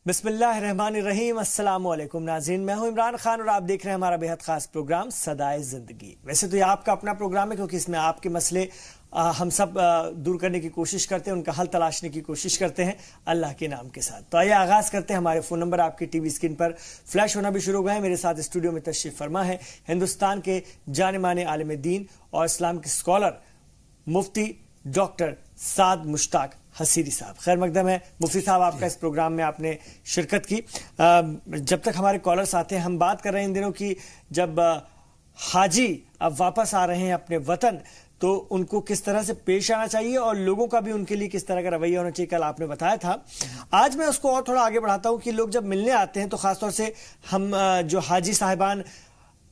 बिस्मिल्लाहिर्रहमानिर्रहीम। अस्सलाम वालेकुम नाज़रीन, मैं हूं इमरान खान और आप देख रहे हैं हमारा बेहद खास प्रोग्राम सदाए ज़िंदगी। वैसे तो ये आपका अपना प्रोग्राम है क्योंकि इसमें आपके मसले हम सब दूर करने की कोशिश करते हैं, उनका हल तलाशने की कोशिश करते हैं अल्लाह के नाम के साथ। तो आइए आगाज करते हैं। हमारे फोन नंबर आपकी टीवी स्क्रीन पर फ्लैश होना भी शुरू हो गए हैं। मेरे साथ स्टूडियो में तशरीफ फरमा है हिंदुस्तान के जाने माने आलिम दीन और इस्लाम के स्कॉलर मुफ्ती डॉक्टर साद मुश्ताक हसीरी साहब। खैर मकदम है मुफ्ती साहब, आपका इस प्रोग्राम में आपने शिरकत की। जब तक हमारे कॉलर्स आते हैं, हम बात कर रहे हैं इन दिनों की जब हाजी अब वापस आ रहे हैं अपने वतन, तो उनको किस तरह से पेश आना चाहिए और लोगों का भी उनके लिए किस तरह का रवैया होना चाहिए, कल आपने बताया था। आज मैं उसको और थोड़ा आगे बढ़ाता हूं कि लोग जब मिलने आते हैं तो खासतौर से हम जो हाजी साहिबान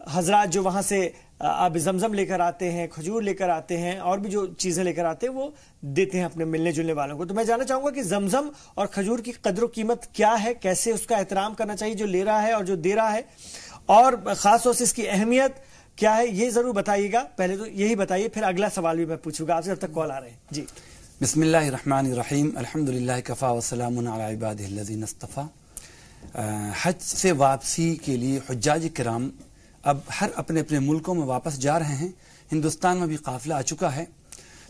हजरात जो वहां से अब जमजम लेकर आते हैं, खजूर लेकर आते हैं और भी जो चीजें लेकर आते हैं वो देते हैं अपने मिलने जुलने वालों को। तो मैं जानना चाहूंगा कि जमजम और खजूर की कदर कीमत क्या है, कैसे उसका एहतराम करना चाहिए जो ले रहा है और जो दे रहा है, और खासतौर से इसकी अहमियत क्या है, ये जरूर बताइएगा। पहले तो यही बताइए, फिर अगला सवाल भी मैं पूछूंगा आपसे जब तक कॉल आ रहे हैं। जी बिस्मिल्लाहिर्रहमानिर्रहीम, अल्हम्दुलिल्लाह कफ़ा व सलामुन अला इबादिहिल्लज़ीना इस्तफ़ा। हज से वापसी के लिए हुज्जाज किराम अब हर अपने अपने मुल्कों में वापस जा रहे हैं। हिंदुस्तान में भी काफिला आ चुका है।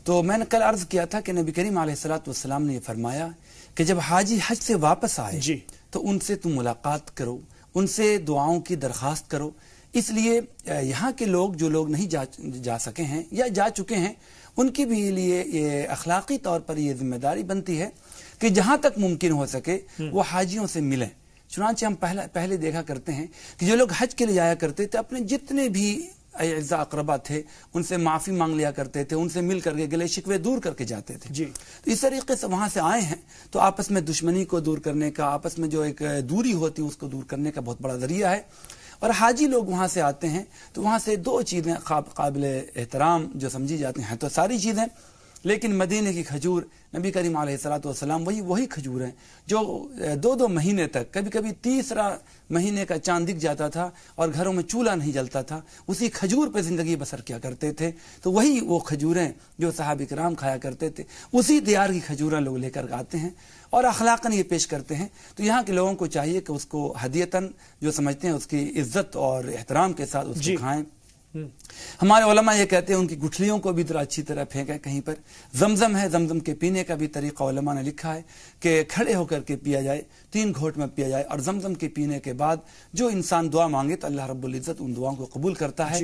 तो मैंने कल अर्ज किया था कि नबी करीम अलैहिस्सलातु वस्सलाम ने फरमाया कि जब हाजी हज से वापस आए तो उनसे तुम मुलाकात करो, उनसे दुआओं की दरख्वास्त करो। इसलिए यहाँ के लोग जो लोग नहीं जा सके हैं या जा चुके हैं, उनके भी लिए ये अखलाकी तौर पर ये जिम्मेदारी बनती है कि जहाँ तक मुमकिन हो सके वो हाजियों से मिलें। चुनांचे हम पहले देखा करते हैं कि जो लोग हज के लिए जाया करते थे अपने जितने भी अज़ा अक़रबा थे उनसे माफ़ी मांग लिया करते थे, उनसे मिल करके गले शिकवे दूर करके जाते थे। जी। तो इस तरीके से वहाँ से आए हैं तो आपस में दुश्मनी को दूर करने का, आपस में जो एक दूरी होती है उसको दूर करने का बहुत बड़ा ज़रिया है। और हाजी लोग वहाँ से आते हैं तो वहाँ से दो चीज़ें काबिल एहतराम जो समझी जाती हैं तो सारी चीज़ें, लेकिन मदीने की खजूर नबी करीम अलैहिस्सलातु वस्सलाम वही खजूर हैं जो दो महीने तक, कभी कभी तीसरा महीने का चांद दिख जाता था और घरों में चूल्हा नहीं जलता था, उसी खजूर पे ज़िंदगी बसर किया करते थे। तो वही वो खजूरें जो सहाबा किराम खाया करते थे, उसी दियार की खजूरें लोग लेकर आते हैं और अखलाकन ये पेश करते हैं। तो यहाँ के लोगों को चाहिए कि उसको हदियतन जो समझते हैं उसकी इज्जत और एहतराम के साथ उसको खाएं। हमारे उलमा ये कहते हैं उनकी गुठलियों को भी अच्छी तरह फेंकें कहीं पर। जमजम है, जमजम के पीने का भी तरीका उलमा ने लिखा है कि खड़े होकर के पिया जाए, 3 घोट में पिया जाए, और जमजम के पीने के बाद जो इंसान दुआ मांगे तो अल्लाह रब्बुल इज्जत उन दुआओं को कबूल करता है।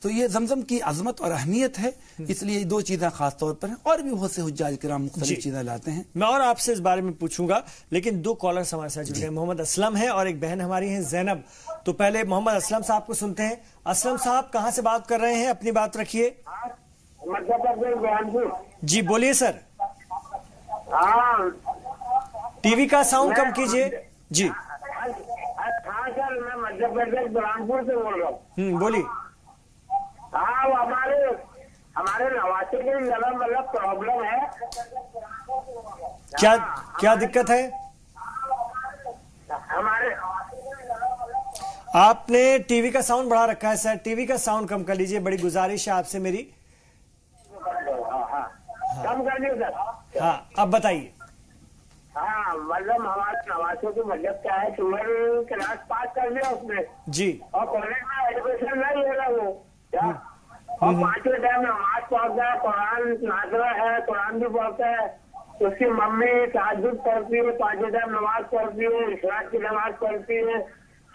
तो ये जमजम की अजमत और अहमियत है, इसलिए दो चीजें खास तौर पर हैं। और भी बहुत से हुज्जाज किराम मुख्तलिफ चीजें लाते हैं। मैं और आपसे इस बारे में पूछूंगा, लेकिन 2 कॉलर्स हमारे साथ जुड़े हैं। मोहम्मद असलम है और एक बहन हमारी है जैनब। तो पहले मोहम्मद असलम साहब को सुनते हैं। असलम साहब कहाँ से बात कर रहे हैं? अपनी बात रखिए। जी बोलिए सर। टीवी का साउंड कम कीजिए। जी सर, मैं मध्य प्रदेश बुरहानपुर से बोल रहा हूँ। बोलिए। हाँ, वो हमारे नवासे के मतलब प्रॉब्लम है। क्या दिक्कत है? हमारे आपने टीवी का साउंड बढ़ा रखा है सर, टीवी का साउंड कम कर लीजिए, बड़ी गुजारिश है आपसे मेरी। कम कर दिए सर। हाँ अब बताइए। हाँ, मतलब हमारे नवासे की मतलब क्या है, 12 क्लास पास कर लिया उसने जी, और कॉलेज में एडमिशन नहीं ले रहा वो क्या, और 5 टाइम नमाज पढ़ता है, कुरान नाजरा है, कुरान भी पढ़ता है। उसकी मम्मी तहज्जुद पढ़ती है, 5 टाइम नमाज पढ़ती है, इशराक की नमाज पढ़ती है,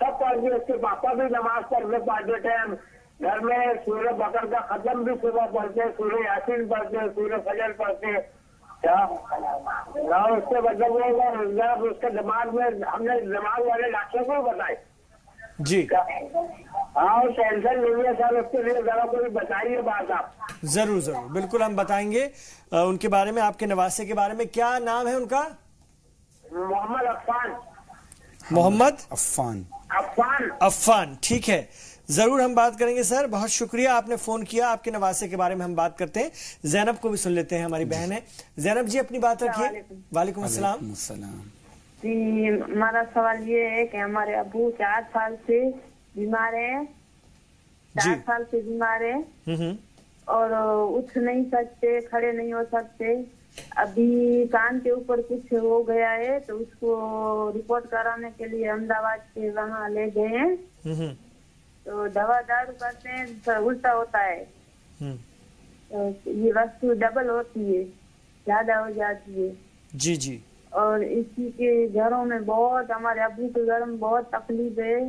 सब पढ़ती है। उसके पापा भी नमाज पढ़ते 5 टाइम। घर में सूरह बकर का खत्म भी सुबह पढ़ते हैं, सूरह यासीन पढ़ते हैं, सूरह फजर पढ़ते हैं। क्या उसके मतलब वो उसके दिमाग में हमने दिमाग वाले डॉक्टर को बताए जी। हाँ, टेंशन नहीं है सर, उसके लिए जरा कोई बताइए बात आप। जरूर जरूर, बिल्कुल हम बताएंगे उनके बारे में, आपके नवासे के बारे में। क्या नाम है उनका? मोहम्मद अफ़ान। मोहम्मद अफ़ान। ठीक है, जरूर हम बात करेंगे सर। बहुत शुक्रिया आपने फोन किया। आपके नवासे के बारे में हम बात करते हैं। जैनब को भी सुन लेते हैं, हमारी बहन है। जैनब जी अपनी बात रखिए। वालेकुम अस्सलाम। जी, हमारा सवाल ये है कि हमारे अबू 4 साल से बीमार है, 4 साल से बीमार है और उठ नहीं सकते, खड़े नहीं हो सकते, अभी कान के ऊपर कुछ हो गया है, तो उसको रिपोर्ट कराने के लिए अहमदाबाद के वहाँ ले गए हैं। तो दवा दारू करते हैं तो उल्टा होता है। तो ये वस्तु डबल होती है, ज्यादा हो जाती है। जी जी। और इसी के घरों में बहुत, हमारे अबू के घर में बहुत तकलीफ है,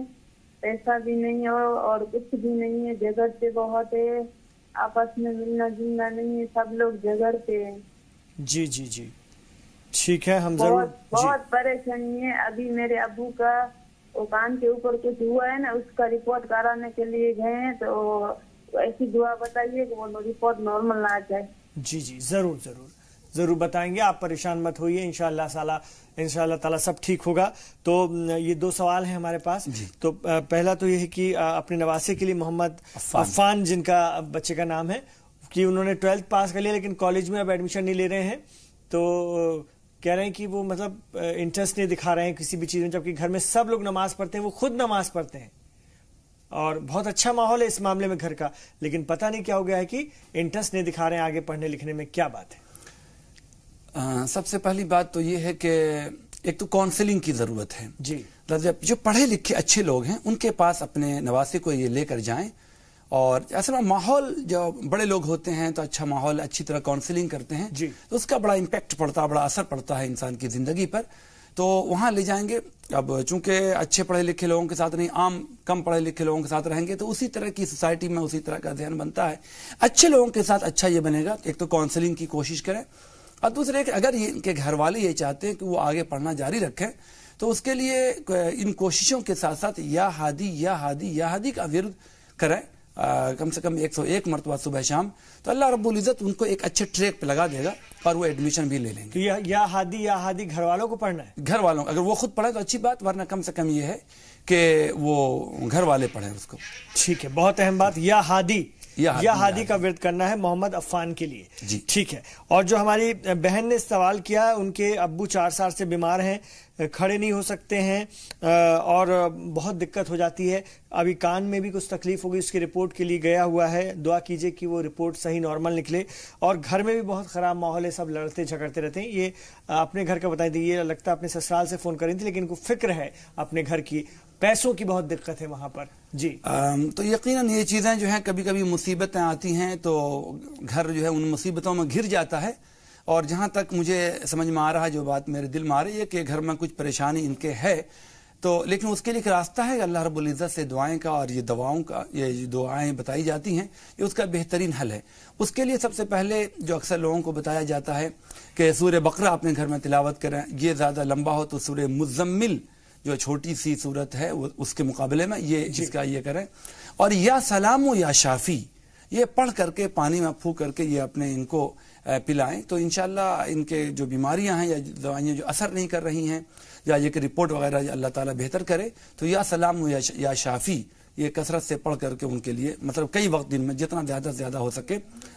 पैसा भी नहीं है और कुछ भी नहीं है, झगड़ते बहुत है, आपस में मिलना जुलना नहीं है, सब लोग झगड़ते हैं। जी जी जी, ठीक है, हम जरूर बहुत परेशानी है। अभी मेरे अबू का वो कान के ऊपर कुछ हुआ है ना, उसका रिपोर्ट कराने के लिए गए हैं, तो ऐसी दुआ बताइए कि वो रिपोर्ट नॉर्मल आ जाए। जी जी, जरूर जरूर जरूर बताएंगे, आप परेशान मत होइए, इंशाल्लाह ताला सब ठीक होगा। तो ये 2 सवाल हैं हमारे पास। तो पहला तो ये है कि अपने नवासे के लिए मोहम्मद अफान, जिनका बच्चे का नाम है, कि उन्होंने 12th पास कर लिया लेकिन कॉलेज में अब एडमिशन नहीं ले रहे हैं। तो कह रहे हैं कि वो मतलब इंटरेस्ट नहीं दिखा रहे हैं किसी भी चीज में, जबकि घर में सब लोग नमाज पढ़ते हैं, वो खुद नमाज पढ़ते हैं और बहुत अच्छा माहौल है इस मामले में घर का, लेकिन पता नहीं क्या हो गया है कि इंटरेस्ट नहीं दिखा रहे हैं आगे पढ़ने लिखने में। क्या बात है? सबसे पहली बात तो ये है कि एक तो काउंसलिंग की जरूरत है जी। जो पढ़े लिखे अच्छे लोग हैं उनके पास अपने नवासे को ये लेकर जाएं, और ऐसा माहौल, जो बड़े लोग होते हैं तो अच्छा माहौल, अच्छी तरह काउंसलिंग करते हैं जी। तो उसका बड़ा इम्पैक्ट पड़ता है, बड़ा असर पड़ता है इंसान की जिंदगी पर। तो वहां ले जाएंगे। अब चूंकि अच्छे पढ़े लिखे लोगों के साथ नहीं, आम कम पढ़े लिखे लोगों के साथ रहेंगे तो उसी तरह की सोसाइटी में उसी तरह का ध्यान बनता है। अच्छे लोगों के साथ अच्छा ये बनेगा, एक तो काउंसलिंग की कोशिश करें, और दूसरे अगर इनके घर वाले ये चाहते हैं कि वो आगे पढ़ना जारी रखें तो उसके लिए इन कोशिशों के साथ साथ या हादी का विरोध करें कम से कम 101 मरतबा सुबह शाम, तो अल्लाह रब्बुल इज्जत उनको एक अच्छे ट्रैक पे लगा देगा और वो एडमिशन भी ले लेंगे। तो या हादी घर वालों को पढ़ना है? घर वालों, अगर वो खुद पढ़े तो अच्छी बात, वरना कम से कम ये है कि वो घर वाले पढ़े उसको। ठीक है, बहुत अहम बात, या हादी का विरोध करना है मोहम्मद अफान के लिए। ठीक है। और जो हमारी बहन ने सवाल किया, उनके अब्बू 4 साल से बीमार हैं, खड़े नहीं हो सकते हैं और बहुत दिक्कत हो जाती है, अभी कान में भी कुछ तकलीफ होगी, उसकी रिपोर्ट के लिए गया हुआ है, दुआ कीजिए कि वो रिपोर्ट सही नॉर्मल निकले। और घर में भी बहुत खराब माहौल है, सब लड़ते झगड़ते रहते हैं। ये अपने घर का बताई दी, ये लगता है अपने ससुराल से फोन कर रही थी, लेकिन इनको फिक्र है अपने घर की, पैसों की बहुत दिक्कत है वहां पर। जी। तो यकीनन ये चीजें जो हैं, कभी कभी मुसीबतें आती हैं तो घर जो है उन मुसीबतों में घिर जाता है। और जहां तक मुझे समझ में आ रहा है, जो बात मेरे दिल में आ रही है कि घर में कुछ परेशानी इनके है, तो लेकिन उसके लिए एक रास्ता है अल्लाह रब्बुल इज्जत से दुआएं का, और ये दवाओं का, ये जो दुआएं बताई जाती हैं ये उसका बेहतरीन हल है। उसके लिए सबसे पहले जो अक्सर लोगों को बताया जाता है कि सूरह बकरा अपने घर में तिलावत करें, ये ज्यादा लंबा हो तो सूरह मुज़म्मिल जो छोटी सी सूरत है उसके मुकाबले में ये इसका ये करें, और या सलामो या शाफी ये पढ़ करके पानी में फूंक करके ये अपने इनको पिलाएं, तो इंशाल्लाह इनके जो बीमारियां हैं या दवाइयां जो असर नहीं कर रही हैं, या ये कि रिपोर्ट वगैरह अल्लाह ताला बेहतर करे, तो या सलाम या शाफी ये कसरत से पढ़ करके उनके लिए, मतलब कई वक्त दिन में जितना ज्यादा से ज्यादा हो सके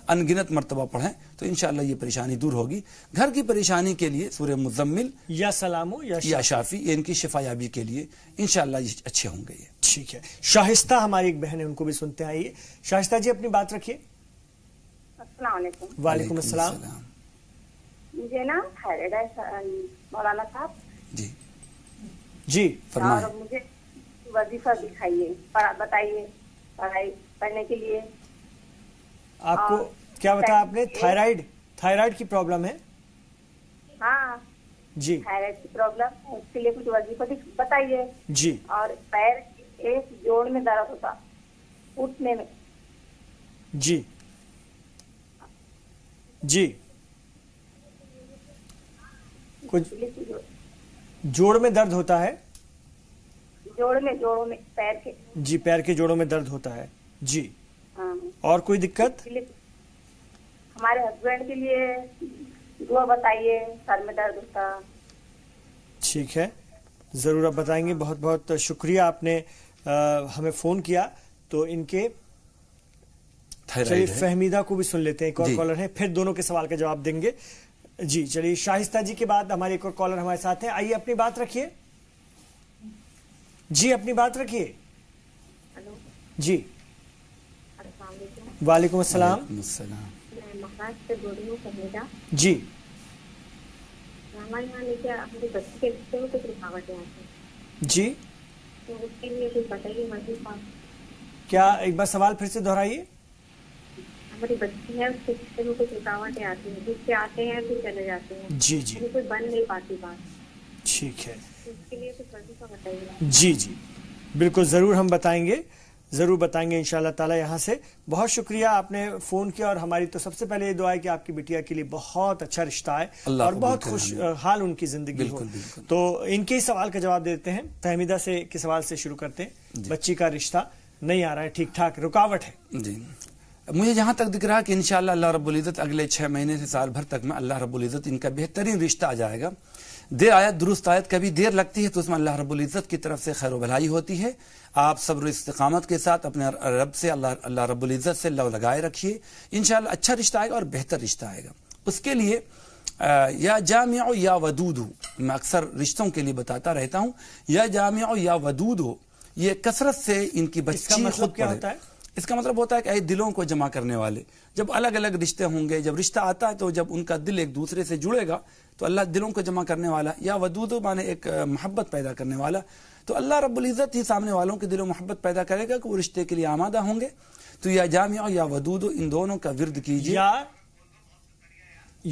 अनगिनत मरतबा पढ़ें, तो इंशाल्लाह ये परेशानी दूर होगी। घर की परेशानी के लिए सूरह मुज़म्मिल या सलामो या शाफी, ये इनकी शिफायाबी के लिए इंशाल्लाह ये अच्छे होंगे। ये ठीक है। शाहिस्ता हमारी एक बहन है, उनको भी सुनते हैं, आइए शाहिस्ता जी अपनी बात रखिए। अस्सलाम वालेकुम। वालेकुम अस्सलाम। मुझे ना थायराइड है मौलाना साहब। जी फरमाइए। और मुझे वजीफा दिखाइए, बताइए पढ़ाई करने के लिए। आपको क्या बताया आपने? थायराइड की प्रॉब्लम है? हाँ जी, थायराइड की प्रॉब्लम, उसके लिए कुछ वजीफा बताइए जी। और पैर एक जोड़ में दर्द होता उठने में। जी जी, कुछ जोड़ में दर्द होता है? जोड़ों में पैर के। जी, पैर के जोड़ों में दर्द होता है। जी। हाँ। और कोई दिक्कत? हमारे हस्बैंड के लिए दुआ बताइए, सर में दर्द होता। ठीक है, जरूर आप बताएंगे। बहुत बहुत शुक्रिया, आपने हमें फोन किया। तो इनके चलिए फहमीदा को भी सुन लेते हैं, एक और कॉलर है, फिर दोनों के सवाल का जवाब देंगे। जी चलिए, शाहिस्ता जी के बाद हमारे एक और कॉलर हमारे साथ हैं। आइए अपनी बात रखिए। जी अपनी बात रखिए। जी वालेकुम अस्सलाम। मैं महाराष्ट्र से बोल रही हूँ। जी हमारे यहाँ लेके हमारे बच्चे के रिश्ते में कुछ रुकावटें आती हैं, जी तो उसके लिए कुछ बताइए मर्जी साहब। क्या, एक बार सवाल फिर से दोहराइए। हमारी बच्ची है, उसके रिश्ते में कुछ रुकावटें आती हैं, जिससे आते हैं फिर चले जाते हैं, जी जी कोई बन नहीं पाती बात, ठीक है, तो उसके लिए कुछ मर्जी का बताइए। जी जी बिल्कुल ज़रूर हम बताएंगे, ज़रूर बताएंगे इंशाल्लाह ताला। यहाँ से बहुत शुक्रिया आपने फ़ोन किया, और हमारी तो सबसे पहले ये दुआ है कि आपकी बिटिया के लिए बहुत अच्छा रिश्ता है और बहुत खुशहाल उनकी ज़िंदगी हो। तो इनके ही सवाल का जवाब देते हैं। फहमीदा से के सवाल से शुरू करते हैं। बच्ची का रिश्ता नहीं आ रहा है ठीक ठाक, रुकावट है। जी, मुझे जहाँ तक दिख रहा है कि इंशाअल्लाह अल्लाह रब्बुल इज़्ज़त अगले 6 महीने से साल भर तक में अल्लाह रब्बुल इज़्ज़त इनका बेहतरीन रिश्ता आ जाएगा। देर आयत दुरुस्त आयत, कभी देर लगती है तो उसमें अल्लाह रब्बुल इज़्ज़त की तरफ से खैर व भलाई होती है। आप सब्र इस्तिकामत के साथ अपने रब से अल्लाह रब्बुल इज़्ज़त से लव लगाए रखिए, इंशाअल्लाह अच्छा रिश्ता आएगा और बेहतर रिश्ता आएगा। उसके लिए या जामिउ या वदूदु, मैं अक्सर रिश्तों के लिए बताता रहता हूँ, या जामिउ या वदूदु, ये कसरत से इनकी बच्ची खुद क्या होता है? इसका मतलब होता है कि दिलों को जमा करने वाले। जब अलग अलग रिश्ते होंगे, जब रिश्ता आता है तो जब उनका दिल एक दूसरे से जुड़ेगा तो अल्लाह दिलों को जमा करने वाला, या वदूदु माने एक मोहब्बत पैदा करने वाला। तो अल्लाह रब्बुल इज़्ज़त ही सामने वालों के दिलों मोहब्बत पैदा करेगा कि वो रिश्ते के लिए आमादा होंगे। तो या जामिउ या वदूदु, इन दोनों का विर्द कीजिए।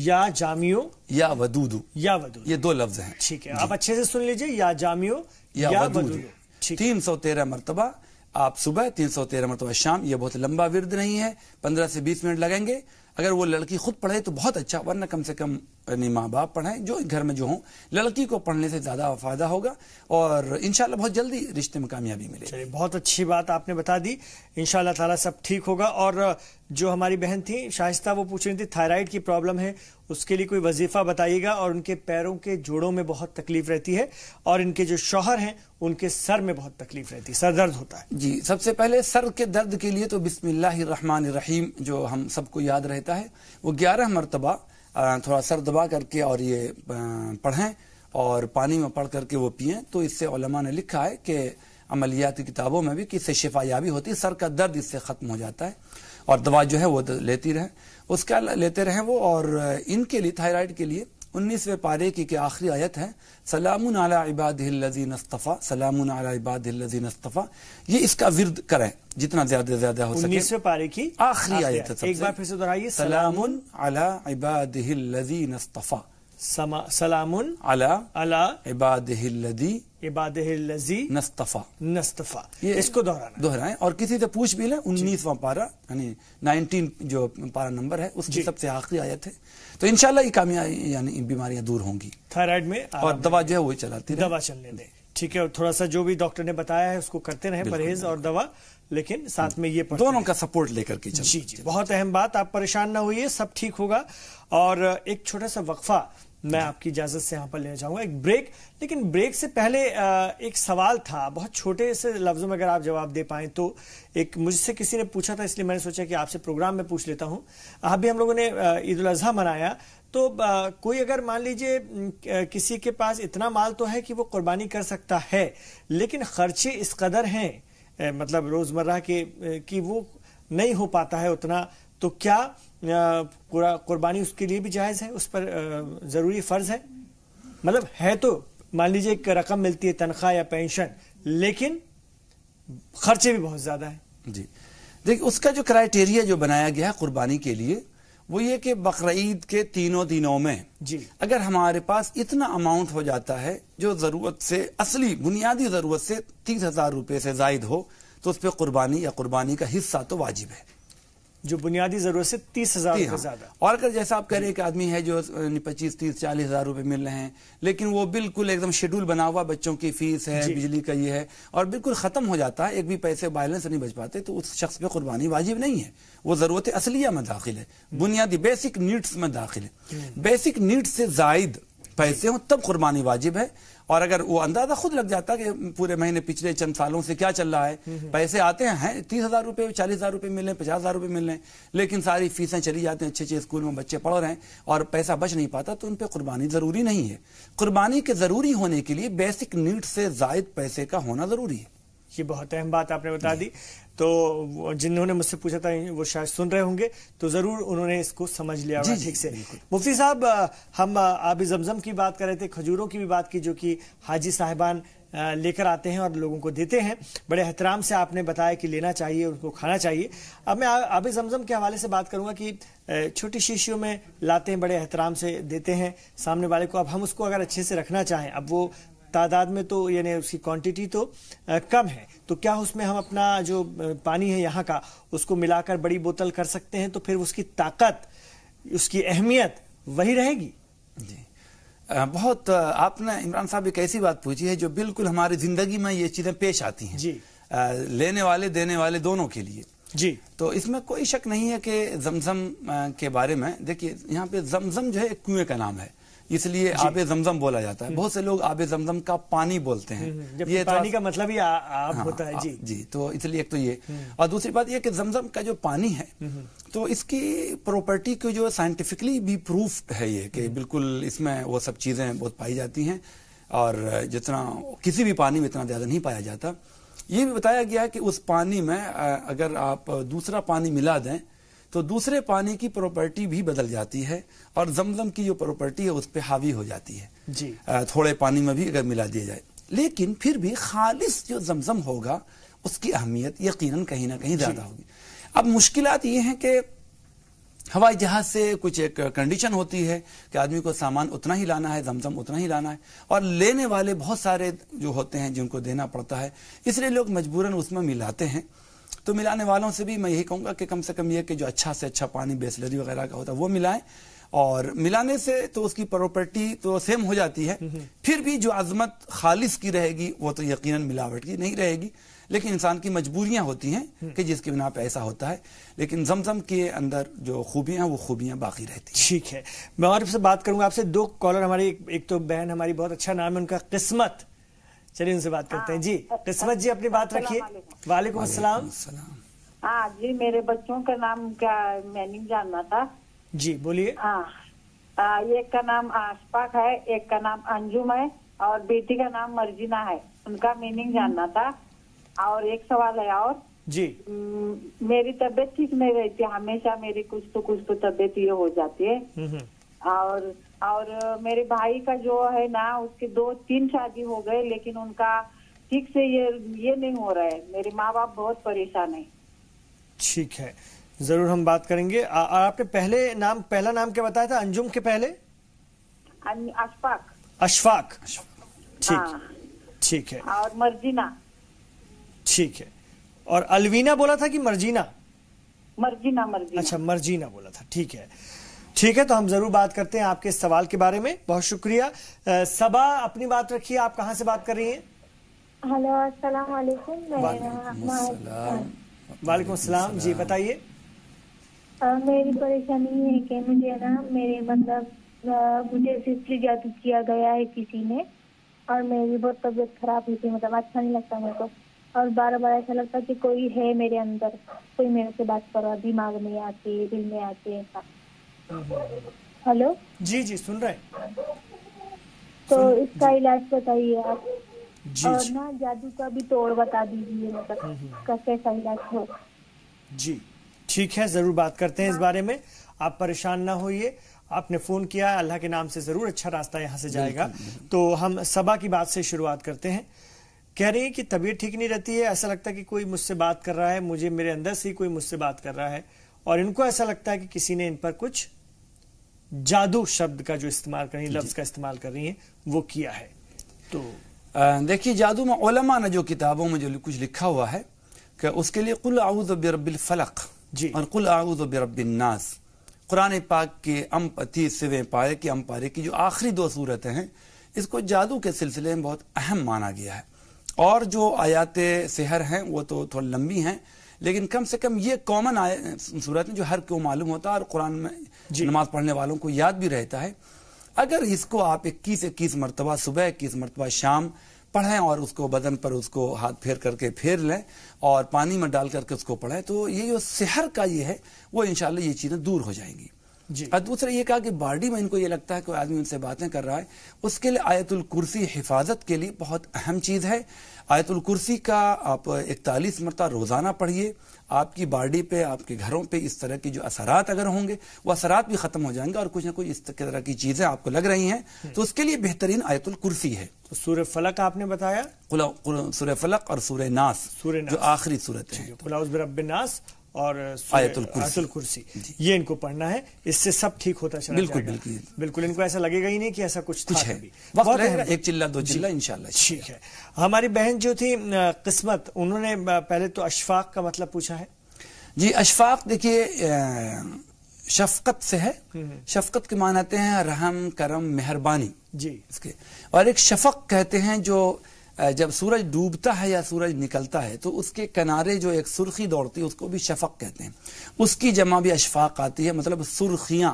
या जामिउ या वदूदु, या वदूदु, ये 2 लफ्ज हैं। ठीक है, आप अच्छे से सुन लीजिए। या जामिउ या वदूदु, 313 मरतबा आप सुबह, 313 मरतबा शाम। ये बहुत लंबा विर्द नहीं है, 15 से 20 मिनट लगेंगे। अगर वो लड़की खुद पढ़े तो बहुत अच्छा, वरना कम से कम माँ बाप पढ़ें जो घर में जो हों। लड़की को पढ़ने से ज़्यादा फायदा होगा और इंशाल्लाह बहुत जल्दी रिश्ते में कामयाबी मिलेगी। चलिए, बहुत अच्छी बात आपने बता दी। इंशाल्लाह ताला सब ठीक होगा। और जो हमारी बहन थी शाइस्ता, वो पूछ रही थी थायराइड की प्रॉब्लम है, उसके लिए कोई वजीफा बताइएगा। और उनके पैरों के जोड़ों में बहुत तकलीफ रहती है, और इनके जो शौहर हैं उनके सर में बहुत तकलीफ रहती है, सर दर्द होता है। जी, सबसे पहले सर के दर्द के लिए तो बिस्मिल्लाहिर्रहमानिर्रहीम जो हम सबको याद रहता है, वो 11 मरतबा थोड़ा सर दबा करके और ये पढ़ें और पानी में पढ़ करके वो पिएं। तो इससे उलमा ने लिखा है कि अमलियात की किताबों में भी कि इससे शिफायाबी होती है, सर का दर्द इससे ख़त्म हो जाता है। और दवा जो है वो लेती रहें, उसका लेते रहें वो। और इनके लिए, थायराइड के लिए 19वें पारे की आखिरी आयत है, सलामुन अला इबादिहिल्लज़ीना इस्तफ़ा, सलामुन अला इबादिहिल्लज़ीना इस्तफ़ा। ये इसका विर्द करें जितना ज्यादा हो सके। 19वें पारे की आखिरी आयत है। एक बार फिर से दोहराइए। सलामुन अला इबादिहिल्लज़ीना इस्तफ़ा, सलामुन अला इबादिहिल्लज़ीना इस्तफ़ा। इसको दोहराएं और किसी से पूछ भी लें। 19वां पारा यानी 19 जो पारा नंबर है उसकी सबसे आखिरी आयत है। तो इंशाल्लाह ये कामयाबी यानी बीमारियां दूर होंगी थायराइड में। और दवा जो है वही चलाती रहे, दवा चलने दें, ठीक है। और थोड़ा सा जो भी डॉक्टर ने बताया है उसको करते रहें, परहेज और दवा, लेकिन साथ में ये दोनों का सपोर्ट लेकर के चलें। जी, बहुत अहम बात। आप परेशान ना होइए, सब ठीक होगा। और एक छोटा सा वक्फा मैं आपकी इजाजत से यहाँ पर लेना चाहूंगा, एक ब्रेक। लेकिन ब्रेक से पहले एक सवाल था, बहुत छोटे से लफ्जों में अगर आप जवाब दे पाएं तो। एक मुझसे किसी ने पूछा था, इसलिए मैंने सोचा कि आपसे प्रोग्राम में पूछ लेता हूँ। अभी हम लोगों ने ईद उल अजहा मनाया, तो कोई अगर मान लीजिए किसी के पास इतना माल तो है कि वो कुर्बानी कर सकता है, लेकिन खर्चे इस कदर हैं, मतलब रोजमर्रा के कि वो नहीं हो पाता है उतना, तो क्या कुर्बानी उसके लिए भी जायज़ है? उस पर ज़रूरी फ़र्ज़ है? मतलब है तो मान लीजिए एक रकम मिलती है, तनख्वाह या पेंशन, लेकिन खर्चे भी बहुत ज़्यादा है। जी, देखिए उसका जो क्राइटेरिया जो बनाया गया है कुर्बानी के लिए, वो ये कि बकरीद के 3 दिनों में जी अगर हमारे पास इतना अमाउंट हो जाता है जो ज़रूरत से, असली बुनियादी ज़रूरत से 30,000 रुपये से ज़ायद हो, तो उस पर कुर्बानी या कुर्बानी का हिस्सा तो वाजिब है। जो बुनियादी जरूरत से 30,000 रुपये ज्यादा। और अगर जैसा आप कह रहे हैं कि आदमी है जो 25, 30, 40,000 रुपए मिल रहे हैं, लेकिन वो बिल्कुल एकदम शेड्यूल बना हुआ, बच्चों की फीस है, बिजली का ये है, और बिल्कुल खत्म हो जाता है, एक भी पैसे बैलेंस नहीं बच पाते, तो उस शख्स पे कुर्बानी वाजिब नहीं है। वो जरूरत असलिया में दाखिल है, बुनियादी बेसिक नीड्स में दाखिल है। बेसिक नीड्स से जायद पैसे हो तब कुर्बानी वाजिब है। और अगर वो अंदाजा खुद लग जाता कि पूरे महीने पिछले चंद सालों से क्या चल रहा है, पैसे आते हैं 30,000 रुपये, 40,000 रुपये मिल रहे हैं, 50,000 रुपये मिल रहे हैं, लेकिन सारी फीसें चली जाती हैं, अच्छे स्कूल में बच्चे पढ़ रहे हैं और पैसा बच नहीं पाता, तो उन पर कुर्बानी जरूरी नहीं है। कुर्बानी के जरूरी होने के लिए बेसिक नीड से जायद पैसे का होना जरूरी है। ये बहुत अहम बात आपने बता दी। तो जिन्होंने मुझसे पूछा था वो शायद सुन रहे होंगे, तो जरूर उन्होंने इसको समझ लिया होगा ठीक से। मुफ्ती साहब, हम आब ज़मज़म की बात कर रहे थे, खजूरों की भी बात की जो कि हाजी साहिबान लेकर आते हैं और लोगों को देते हैं। बड़े एहतराम से आपने बताया कि लेना चाहिए, उनको खाना चाहिए। अब मैं आब ज़मज़म के हवाले से बात करूंगा कि छोटी शीशियों में लाते हैं, बड़े एहतराम से देते हैं सामने वाले को। अब हम उसको अगर अच्छे से रखना चाहें, अब वो तादाद में तो यानी उसकी क्वांटिटी तो कम है, तो क्या उसमें हम अपना जो पानी है यहाँ का उसको मिलाकर बड़ी बोतल कर सकते हैं, तो फिर उसकी ताकत, उसकी अहमियत वही रहेगी? जी, बहुत आपने इमरान साहब एक ऐसी बात पूछी है जो बिल्कुल हमारी जिंदगी में ये चीजें पेश आती हैं जी, लेने वाले देने वाले दोनों के लिए जी। तो इसमें कोई शक नहीं है कि जमजम के बारे में, देखिए यहाँ पे जमजम जो है एक कुएं का नाम है, इसलिए आबे जमजम बोला जाता है। बहुत से लोग आबे जमजम का पानी बोलते हैं, ये पानी का मतलब ही आब होता है। जी जी, तो इसलिए एक तो ये, और दूसरी बात ये कि जमजम का जो पानी है तो इसकी प्रॉपर्टी को जो साइंटिफिकली भी प्रूफ है ये कि बिल्कुल इसमें वो सब चीजें बहुत पाई जाती हैं, और जितना किसी भी पानी में इतना ज्यादा नहीं पाया जाता। ये भी बताया गया है कि उस पानी में अगर आप दूसरा पानी मिला दें तो दूसरे पानी की प्रॉपर्टी भी बदल जाती है, और जमजम की जो प्रॉपर्टी है उस पर हावी हो जाती है जी। थोड़े पानी में भी अगर मिला दिया जाए, लेकिन फिर भी खालिस जो जमजम होगा उसकी अहमियत यकीनन कहीं ना कहीं ज्यादा होगी। अब मुश्किलात ये हैं कि हवाई जहाज से कुछ एक कंडीशन होती है कि आदमी को सामान उतना ही लाना है, जमजम उतना ही लाना है, और लेने वाले बहुत सारे जो होते हैं जिनको देना पड़ता है, इसलिए लोग मजबूरन उसमें मिलाते हैं। तो मिलाने वालों से भी मैं यही कहूंगा कि कम से कम ये कि जो अच्छा से अच्छा पानी बिसलरी वगैरह का होता है वो मिलाएं, और मिलाने से तो उसकी प्रॉपर्टी तो सेम हो जाती है, फिर भी जो अजमत खालिस की रहेगी वो तो यकीनन मिलावट की नहीं रहेगी, लेकिन इंसान की मजबूरियां होती हैं कि जिसकी बिना पे ऐसा होता है, लेकिन जमजम के अंदर जो खूबियां वो खूबियां बाकी रहती हैं। ठीक है, मैं और आपसे बात करूंगा। आपसे दो कॉलर हमारी, एक तो बहन हमारी, बहुत अच्छा नाम है उनका, किस्मत, चलिए उनसे बात करते हैं। जी किस्मत जी, अपनी बात रखिए। वालेकुम अस्सलाम। हाँ जी, मेरे बच्चों का नाम क्या मीनिंग जानना था। जी बोलिए। एक का नाम अशफाक है, एक का नाम अंजुम है, और बेटी का नाम मर्जीना है, उनका मीनिंग जानना था। और एक सवाल है और जी, मेरी तबीयत ठीक नहीं रहती, हमेशा मेरी कुछ तो तबीयत ये हो जाती है। और मेरे भाई का जो है ना, उसके 2-3 शादी हो गए, लेकिन उनका ठीक से ये नहीं हो रहा है। मेरे माँ बाप बहुत परेशान है। ठीक है, जरूर हम बात करेंगे। आपने पहला नाम क्या बताया था अंजुम के पहले? अशफाक। अशफाक, ठीक है। और मर्जीना। ठीक है। और अलवीना बोला था कि मर्जीना? मर्जीना। अच्छा, मर्जीना बोला था। ठीक है, ठीक है, तो हम जरूर बात करते हैं आपके सवाल के बारे में। बहुत शुक्रिया। सबा, अपनी बात रखिए, आप कहाँ से बात कर रही हैं? हेलो, अस्सलाम वालेकुम। वालेकुम अस्सलाम। जी बताइए। मेरी परेशानी है कि मुझे ना मुझे सिर्फ जादू किया गया है किसी ने, और मेरी बहुत तबीयत खराब हुई थी, मतलब अच्छा नहीं लगता मेरे को, और बार बार ऐसा लगता कि कोई है मेरे अंदर, कोई मेरे से बात कर रहा, दिमाग में आके, दिल में आके ऐसा। हेलो जी जी, सुन रहे हैं। तो इसका इलाज बताइए आप। और ना जादू का भी तोड़ बता दीजिए, मतलब कैसा इलाज हो। जी ठीक है, जरूर बात करते हैं इस बारे में, आप परेशान ना होइए। आपने फोन किया, अल्लाह के नाम से जरूर अच्छा रास्ता यहाँ से जाएगा। तो हम सबा की बात से शुरुआत करते हैं। कह रही है कि तबीयत ठीक नहीं रहती है, ऐसा लगता है कि कोई मुझसे बात कर रहा है, मुझे मेरे अंदर से ही कोई मुझसे बात कर रहा है, और इनको ऐसा लगता है कि किसी ने इन पर कुछ जादू शब्द का जो इस्तेमाल कर रही है, लफ्ज का इस्तेमाल कर रही है, वो किया है। तो देखिए, जादू में उलमा ने जो किताबों में जो कुछ लिखा हुआ है कि उसके लिए कुल आऊज़ु बिरब्बिल फलक और कुल आऊज़ु बिरब्बिन नास, कुरान पाक के 30वें पारे की पारे की जो आखिरी 2 सूरतें हैं, इसको जादू के सिलसिले में बहुत अहम माना गया है। और जो आयाते सेहर हैं वो तो थोड़ी लंबी हैं, लेकिन कम से कम ये कॉमन सूरत है जो हर को मालूम होता है और कुरान में नमाज पढ़ने वालों को याद भी रहता है। अगर इसको आप 21 मरतबा सुबह, 21 मरतबा शाम पढ़ें और उसको बदन पर उसको हाथ फेर करके फेर लें और पानी में डाल करके उसको पढ़ें, तो ये जो सेहर का ये है वो इंशाल्लाह ये चीज़ें दूर हो जाएंगी। جی. اور دوسرا یہ کہا کہ باڈی میں ان کو یہ لگتا ہے کہ آدمی ان سے باتیں کر رہا ہے، اس کے لیے آیت الکرسی حفاظت کے لیے بہت اہم چیز ہے. آیت الکرسی کا آپ 41 مرتبہ روزانہ پڑھیے، آپ کی باڈی پہ، آپ کے گھروں پہ اس طرح کے جو اثرات اگر ہوں گے وہ اثرات بھی ختم ہو جائیں گے، اور کچھ نہ کچھ اس طرح کی چیزیں آپ کو لگ رہی ہیں تو اس کے لیے بہترین آیت الکرسی ہے. تو سورہ فلق آپ نے بتایا، سورہ فلق اور سورہ ناس جو آخری صورت ہے، قل اعوذ برب الناس اور آیت الکرسی، یہ ان کو پڑھنا ہے، اس سے سب ٹھیک ہوتا چلا جائے گا. بالکل ان کو ایسا لگے گا ہی نہیں کہ ایسا کچھ ہے. وقت رہے گا ایک چلہ دو چلہ انشاءاللہ. ٹھیک ہے. ہماری بہن جو تھی قسمت، انہوں نے پہلے تو اشفاق کا مطلب پوچھا ہے. جی اشفاق دیکھیے شفقت سے ہے. شفقت کے معنی آتے ہیں رحم، کرم، مہربانی. جی. اس کے اور ایک شفق کہتے ہیں جو جب سورج ڈوبتا ہے یا سورج نکلتا ہے تو اس کے کنارے جو ایک سرخی دوڑتی ہے اس کو بھی شفق کہتے ہیں. اس کی جمع بھی اشفاق آتی ہے، مطلب سرخیاں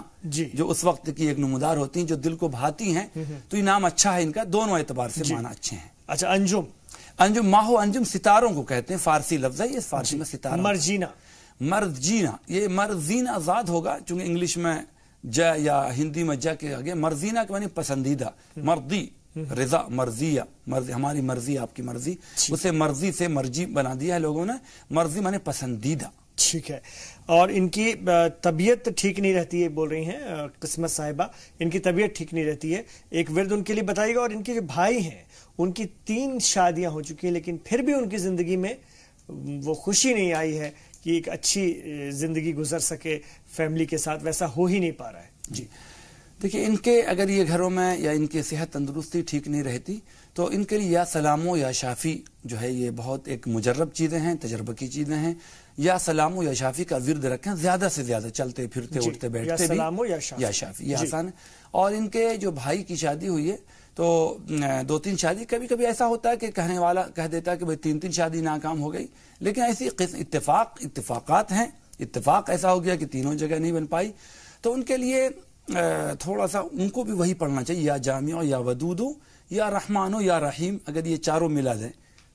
جو اس وقت کی ایک نمودار ہوتی ہیں جو دل کو بھاتی ہیں. تو یہ نام اچھا ہے ان کا، دونوں اعتبار سے معنی اچھے ہیں. اچھا انجم. انجم ماہو انجم ستاروں کو کہتے ہیں، فارسی لفظ ہے یہ، فارسی میں ستارہ. مرجینا. مرجینا یہ مرزین آزاد ہوگا، چونکہ انگلش میں جا یا ہندی میں جا کے آگے مرزینا کے معنی پسندیدہ، مردی، رضا، مرضیہ، ہماری مرضی آپ کی مرضی، اسے مرضی سے مرجی بنا دیا ہے لوگوں نے. مرضی معنی پسندیدہ. ٹھیک ہے. اور ان کی طبیعت ٹھیک نہیں رہتی ہے، بول رہی ہیں قسمت صاحبہ، ان کی طبیعت ٹھیک نہیں رہتی ہے، ایک ورد ان کے لیے بتائیے گا. اور ان کے جو بھائی ہیں ان کی 3 شادیاں ہو چکی ہیں لیکن پھر بھی ان کی زندگی میں وہ خوشی نہیں آئی ہے کہ ایک اچھی زندگی گزر سکے فیملی کے ساتھ، ویسا ہو ہی نہیں پا رہا ہے. جی دیکھیں ان کے اگر یہ گھروں میں یا ان کی صحت تندرستی ٹھیک نہیں رہتی تو ان کے لیے یا سلامو یا شافی جو ہے یہ بہت ایک مجرب چیزیں ہیں، تجربہ کی چیزیں ہیں. یا سلامو یا شافی کا ورد رکھیں زیادہ سے زیادہ، چلتے پھرتے اٹھتے بیٹھتے بھی یا شافی، یہ آسان ہے. اور ان کے جو بھائی کی شادی ہوئی ہے تو 2-3 شادی، کبھی کبھی ایسا ہوتا ہے کہ کہنے والا کہہ دیتا ہے کہ 3 شادی ناکام ہو گئی، لیکن ایسی اتفاقات ہیں. اتفاق ایسا ہو گیا کہ تینوں جگہ نہیں بن پائی تو ان کے لیے تھوڑا سا ان کو بھی وہی پڑھنا چاہیے، یا جامع یا ودود یا رحمان یا رحیم. اگر یہ چاروں ملا دیں،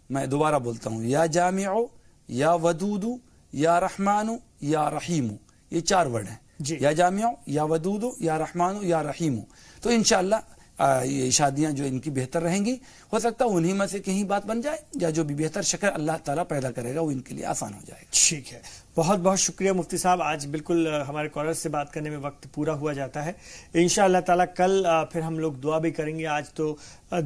میں دوبارہ بولتا ہوں، یا جامع یا ودود یا رحمان یا رحیم، یہ 4 ورڈ ہیں. یا جامع یا ودود یا رحمان یا رحیم. تو انشاءاللہ یہ شادیاں جو ان کی بہتر رہیں گی. ہو سکتا ہے انہی میں سے کہیں بات بن جائے، یا جو بھی بہتر شکل اللہ تعالیٰ پیدا کرے گا وہ ان کے لیے آسان ہو جائے گا. ٹھیک ہے. بہت بہت شکریہ مفتی صاحب. آج بالکل ہمارے کالر سے بات کرنے میں وقت پورا ہوا جاتا ہے. انشاءاللہ تعالیٰ کل پھر ہم لوگ دعا بھی کریں گے. آج تو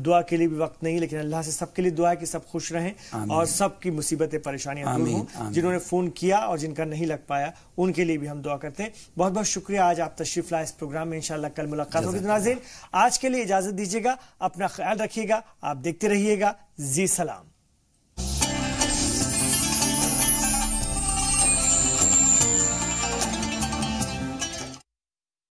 دعا کے لیے بھی وقت نہیں، لیکن اللہ سے سب کے لیے دعا ہے کہ سب خوش رہیں اور سب کی مصیبتیں پریشانیاں دور ہوں. جنہوں نے فون کیا اور جن کا نہیں لگ پایا ان کے لیے بھی ہم دعا کرتے ہیں. بہت بہت شکریہ آج آپ تشریف لائے اس پروگرام میں. انشاءاللہ کل ملاقات ہوگی. ناظرین آج کے لیے اجازت دیجیے گا، اپنا خیال رکھیے گا، آپ دیکھتے رہیے گا زی سلام.